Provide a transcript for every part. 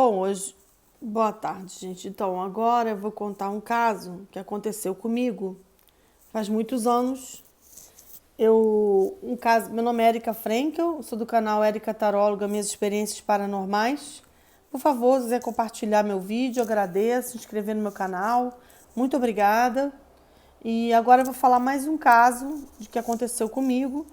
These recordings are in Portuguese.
Bom, hoje, boa tarde, gente. Então, agora eu vou contar um caso que aconteceu comigo faz muitos anos. Meu nome é Erika Frenkel, sou do canal Erika Taróloga, Minhas Experiências Paranormais. Por favor, se quiser compartilhar meu vídeo, agradeço, se inscrever no meu canal. Muito obrigada. E agora eu vou falar mais um caso de que aconteceu comigo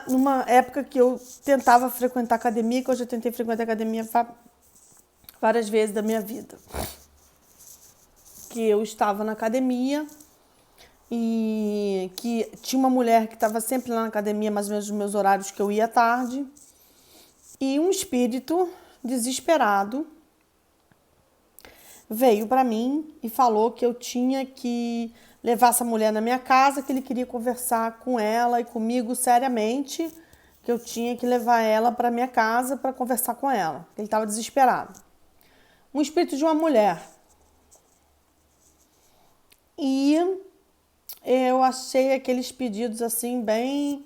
numa época que eu tentava frequentar academia, que eu já tentei frequentar academia várias vezes da minha vida. Que eu estava na academia e que tinha uma mulher que estava sempre lá na academia, mais ou menos nos meus horários que eu ia à tarde, e um espírito desesperado veio para mim e falou que eu tinha que levar essa mulher na minha casa, que ele queria conversar com ela e comigo seriamente, que eu tinha que levar ela para minha casa para conversar com ela. Ele estava desesperado. Um espírito de uma mulher. E eu achei aqueles pedidos assim bem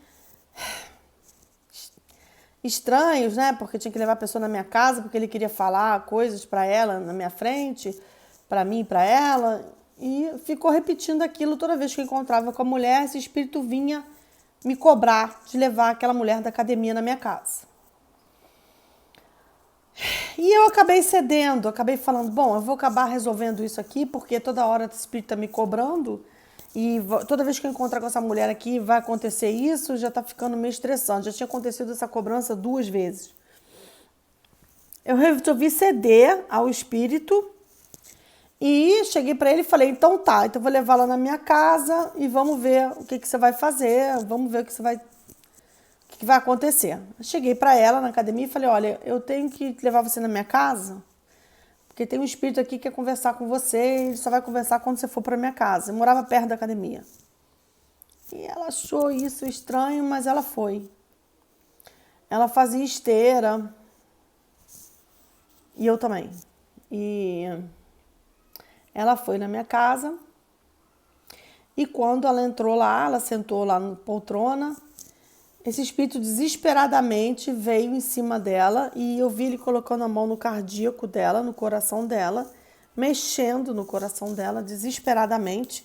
estranhos, né? Porque tinha que levar a pessoa na minha casa, porque ele queria falar coisas para ela na minha frente, para mim e para ela. E ficou repetindo aquilo toda vez que eu encontrava com a mulher, esse espírito vinha me cobrar de levar aquela mulher da academia na minha casa. E eu acabei cedendo, acabei falando, bom, eu vou acabar resolvendo isso aqui, porque toda hora esse espírito está me cobrando, e toda vez que eu encontrar com essa mulher aqui vai acontecer isso, já está ficando meio estressante. Já tinha acontecido essa cobrança 2 vezes. Eu resolvi ceder ao espírito e cheguei para ele e falei, então tá, então eu vou levá-la na minha casa e vamos ver o que você vai fazer, vamos ver o que vai acontecer. Eu cheguei para ela na academia e falei, olha, eu tenho que levar você na minha casa, porque tem um espírito aqui que quer conversar com você e ele só vai conversar quando você for para minha casa. Eu morava perto da academia. E ela achou isso estranho, mas ela foi. Ela fazia esteira e eu também. E ela foi na minha casa e quando ela entrou lá, ela sentou lá na poltrona, esse espírito desesperadamente veio em cima dela e eu vi ele colocando a mão no cardíaco dela, no coração dela, mexendo no coração dela desesperadamente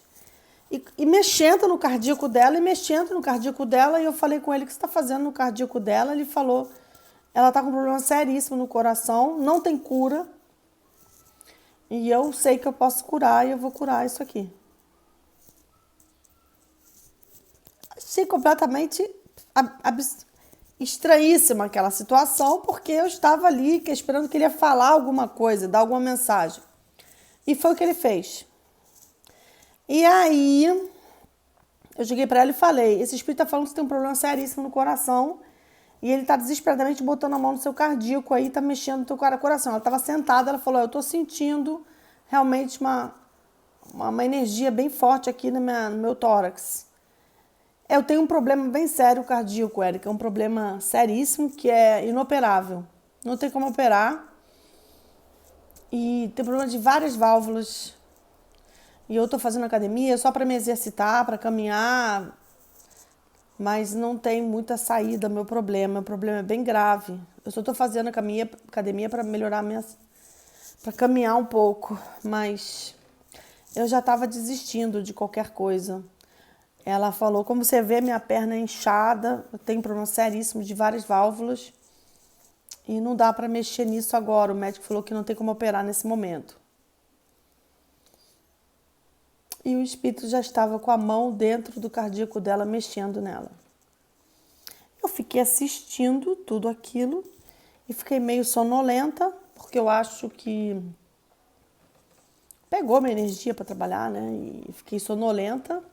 e mexendo no cardíaco dela e mexendo no cardíaco dela. E eu falei com ele, o que você está fazendo no cardíaco dela? Ele falou, ela está com um problema seríssimo no coração, não tem cura e eu sei que eu posso curar e eu vou curar isso aqui. Achei completamente estranhíssima aquela situação, porque eu estava ali esperando que ele ia falar alguma coisa, dar alguma mensagem. E foi o que ele fez. E aí, eu cheguei para ela e falei, esse espírito está falando que você tem um problema seríssimo no coração e ele está desesperadamente botando a mão no seu cardíaco aí, está mexendo no teu coração. Ela estava sentada, ela falou, eu estou sentindo realmente uma energia bem forte aqui no meu tórax. Eu tenho um problema bem sério cardíaco, Érica, é um problema seríssimo que é inoperável. Não tem como operar e tem problema de várias válvulas. E eu tô fazendo academia só para me exercitar, para caminhar, mas não tem muita saída meu problema. Meu problema é bem grave. Eu só tô fazendo academia para melhorar para caminhar um pouco, mas eu já estava desistindo de qualquer coisa. Ela falou, como você vê, minha perna é inchada, eu tenho problema seríssimo de várias válvulas e não dá para mexer nisso agora. O médico falou que não tem como operar nesse momento. E o espírito já estava com a mão dentro do cardíaco dela, mexendo nela. Eu fiquei assistindo tudo aquilo e fiquei meio sonolenta, porque eu acho que pegou minha energia para trabalhar, né? E fiquei sonolenta.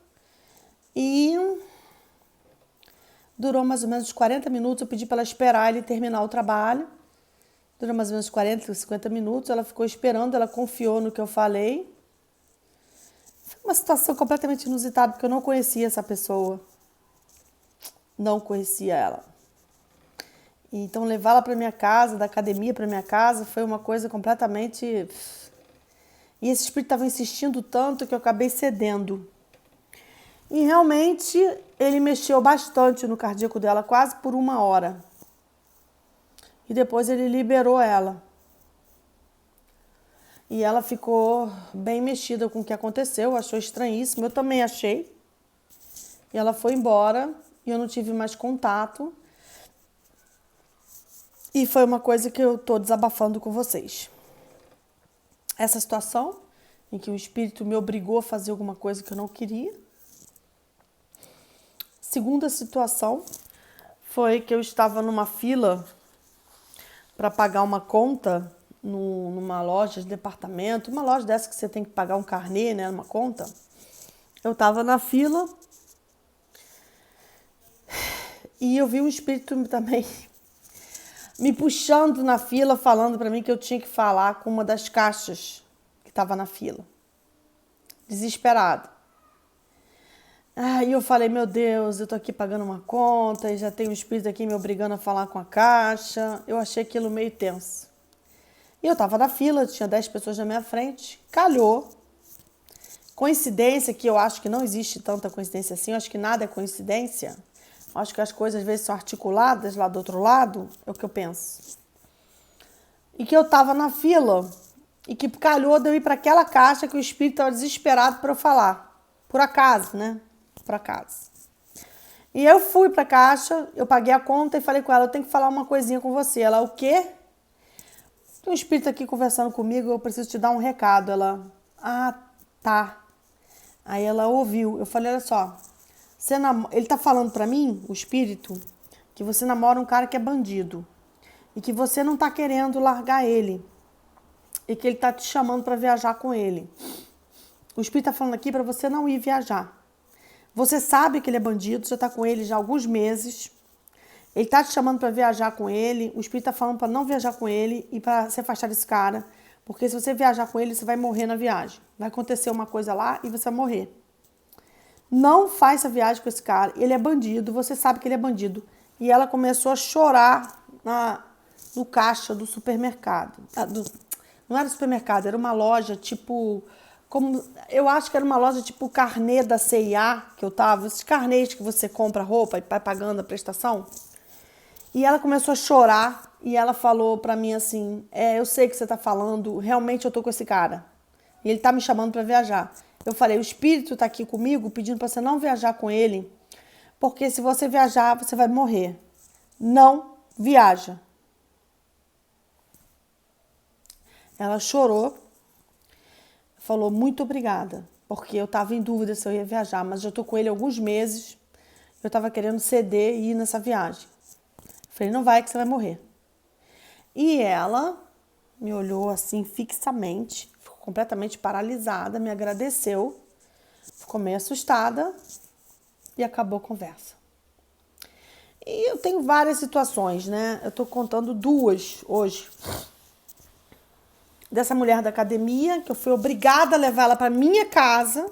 E durou mais ou menos 40 minutos, eu pedi para ela esperar ele terminar o trabalho. Durou mais ou menos 40, 50 minutos, ela ficou esperando, ela confiou no que eu falei. Foi uma situação completamente inusitada, porque eu não conhecia essa pessoa. Não conhecia ela. Então, levá-la para minha casa, da academia para minha casa, foi uma coisa completamente... E esse espírito estava insistindo tanto que eu acabei cedendo. E realmente ele mexeu bastante no cardíaco dela, quase por 1 hora. e depois ele liberou ela. E ela ficou bem mexida com o que aconteceu, achou estranhíssimo, eu também achei. E ela foi embora e eu não tive mais contato. E foi uma coisa que eu tô desabafando com vocês. Essa situação em que o espírito me obrigou a fazer alguma coisa que eu não queria. Segunda situação foi que eu estava numa fila para pagar uma conta numa loja de departamento, uma loja dessa que você tem que pagar um carnê, né, uma conta. Eu estava na fila e eu vi um espírito também me puxando na fila, falando para mim que eu tinha que falar com uma das caixas que estava na fila. Desesperado. Aí eu falei, meu Deus, eu tô aqui pagando uma conta e já tem um espírito aqui me obrigando a falar com a caixa. Eu achei aquilo meio tenso. E eu tava na fila, tinha 10 pessoas na minha frente, calhou. Coincidência, que eu acho que não existe tanta coincidência assim, eu acho que nada é coincidência. Eu acho que as coisas às vezes são articuladas lá do outro lado, é o que eu penso. E que eu tava na fila e que calhou de eu ir para aquela caixa que o espírito estava desesperado para eu falar. Por acaso, né? Por acaso. E eu fui pra caixa, eu paguei a conta e falei com ela, eu tenho que falar uma coisinha com você. Ela, o quê? Tem um espírito aqui conversando comigo, eu preciso te dar um recado. Ela, tá. Aí ela ouviu. Eu falei, olha só, ele tá falando pra mim, o espírito, que você namora um cara que é bandido. E que você não tá querendo largar ele. E que ele tá te chamando pra viajar com ele. O espírito tá falando aqui pra você não ir viajar. Você sabe que ele é bandido, já está com ele já há alguns meses. Ele está te chamando para viajar com ele. O espírito está falando para não viajar com ele e para se afastar desse cara. Porque se você viajar com ele, você vai morrer na viagem. Vai acontecer uma coisa lá e você vai morrer. Não faz essa viagem com esse cara. Ele é bandido, você sabe que ele é bandido. E ela começou a chorar no caixa do supermercado. Não era supermercado, era uma loja tipo... eu acho que era uma loja tipo carnê da C&A que eu tava, esses carnês que você compra roupa e vai pagando a prestação. E ela começou a chorar e ela falou pra mim assim, eu sei o que você tá falando, realmente eu tô com esse cara. E ele tá me chamando pra viajar. Eu falei, o espírito tá aqui comigo pedindo pra você não viajar com ele, porque se você viajar, você vai morrer. Não viaja. Ela chorou. Falou, muito obrigada, porque eu estava em dúvida se eu ia viajar, mas eu estou com ele há alguns meses, eu estava querendo ceder e ir nessa viagem. Falei, não vai que você vai morrer. E ela me olhou assim fixamente, ficou completamente paralisada, me agradeceu, ficou meio assustada e acabou a conversa. E eu tenho várias situações, né? Eu estou contando duas hoje. Dessa mulher da academia, que eu fui obrigada a levar ela para minha casa.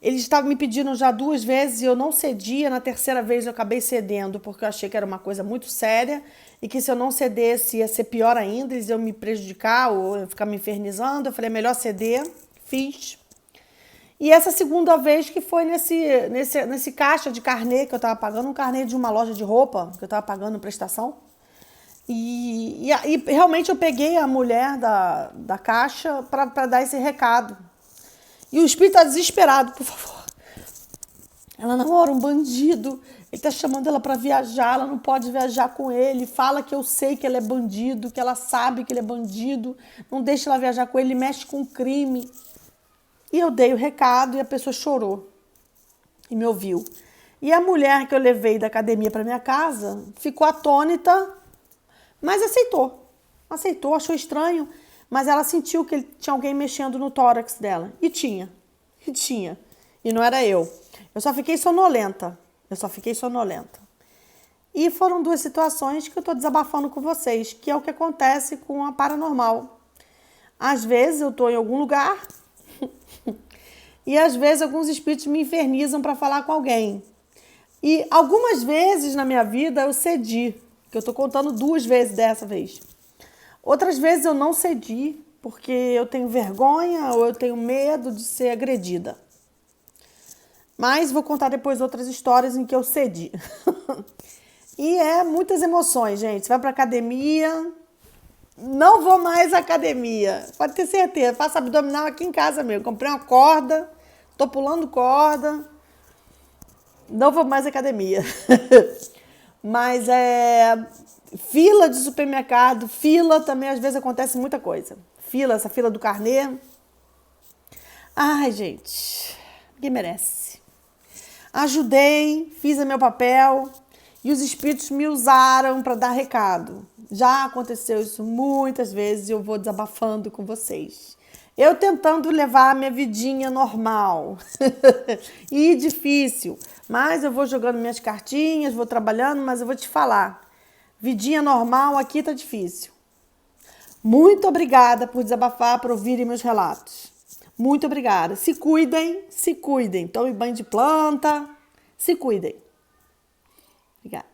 Eles estavam me pedindo já 2 vezes e eu não cedia. Na terceira vez eu acabei cedendo, porque eu achei que era uma coisa muito séria e que se eu não cedesse ia ser pior ainda, eles iam me prejudicar ou ficar me infernizando. Eu falei, é melhor ceder. Fiz. E essa segunda vez que foi nesse caixa de carnê que eu estava pagando, um carnê de uma loja de roupa que eu estava pagando prestação. E realmente eu peguei a mulher da caixa para dar esse recado. E o espírito está desesperado, por favor. Ela namora um bandido, ele está chamando ela para viajar, ela não pode viajar com ele. Fala que eu sei que ele é bandido, que ela sabe que ele é bandido. Não deixa ela viajar com ele, mexe com crime. E eu dei o recado e a pessoa chorou e me ouviu. E a mulher que eu levei da academia para minha casa ficou atônita, mas aceitou, achou estranho, mas ela sentiu que tinha alguém mexendo no tórax dela. E tinha. E não era eu. Eu só fiquei sonolenta. E foram 2 situações que eu estou desabafando com vocês, que é o que acontece com a paranormal. Às vezes eu estou em algum lugar e às vezes alguns espíritos me infernizam para falar com alguém. E algumas vezes na minha vida eu cedi, que eu estou contando 2 vezes dessa vez. Outras vezes eu não cedi, porque eu tenho vergonha ou eu tenho medo de ser agredida. Mas vou contar depois outras histórias em que eu cedi. E é muitas emoções, gente. Você vai pra academia, não vou mais à academia. Pode ter certeza. Faço abdominal aqui em casa mesmo. Comprei uma corda, tô pulando corda. Não vou mais à academia. Mas fila de supermercado, fila também às vezes acontece muita coisa. Fila, essa fila do carnê. Ai, gente, ninguém merece. Ajudei, fiz o meu papel e os espíritos me usaram para dar recado. Já aconteceu isso muitas vezes e eu vou desabafando com vocês. Eu tentando levar a minha vidinha normal. E difícil. Mas eu vou jogando minhas cartinhas, vou trabalhando, mas eu vou te falar. Vidinha normal aqui tá difícil. Muito obrigada por desabafar, por ouvirem meus relatos. Muito obrigada. Se cuidem, se cuidem. Tome banho de planta. Se cuidem. Obrigada.